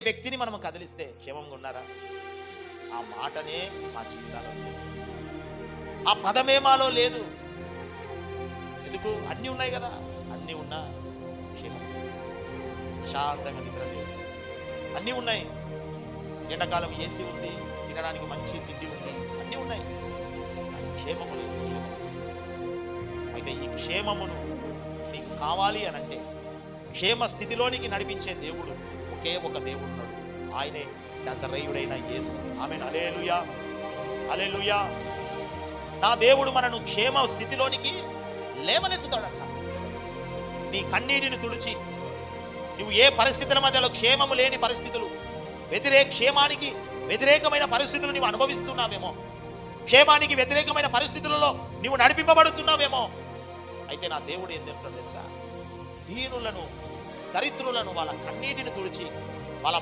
వ్యక్తిని మనం కదిలిస్తే క్షేమంగా ఉన్నారా? ఆ మాటనే మా జీవితాల్లో లేదు, ఆ పదమే మాలో లేదు. ఎందుకు? అన్నీ ఉన్నాయి కదా, అన్నీ ఉన్నా క్షేమం ప్రశాంతంగా నిద్ర లేదు. అన్నీ ఉన్నాయి, ఎండాకాలం ఏసీ ఉంది, తినడానికి మంచి తిండి ఉంది, అన్నీ ఉన్నాయి, క్షేమము లేదు. అయితే ఈ క్షేమమును నీకు కావాలి అనంటే క్షేమ స్థితిలోనికి నడిపించే దేవుడు ఒకే ఒక దేవుడు ఉన్నాడు, ఆయనే నజరేయుడైన యేసు. ఆమేన్. హల్లెలూయా, హల్లెలూయా. నా దేవుడు మనను క్షేమ స్థితిలోనికి లేవనెత్తుతాడంట. నీ కన్నీటిని తుడిచి, నువ్వు ఏ పరిస్థితుల మధ్యలో క్షేమము లేని పరిస్థితులు, క్షేమానికి వ్యతిరేకమైన పరిస్థితులు నీవు అనుభవిస్తున్నావేమో, క్షేమానికి వ్యతిరేకమైన పరిస్థితులలో నీవు నడిపింపబడుతున్నావేమో, అయితే నా దేవుడు ఏం చెప్తాడు తెలుసా? దీనులను, దరిద్రులను, వాళ్ళ కన్నీటిని తుడిచి, వాళ్ళ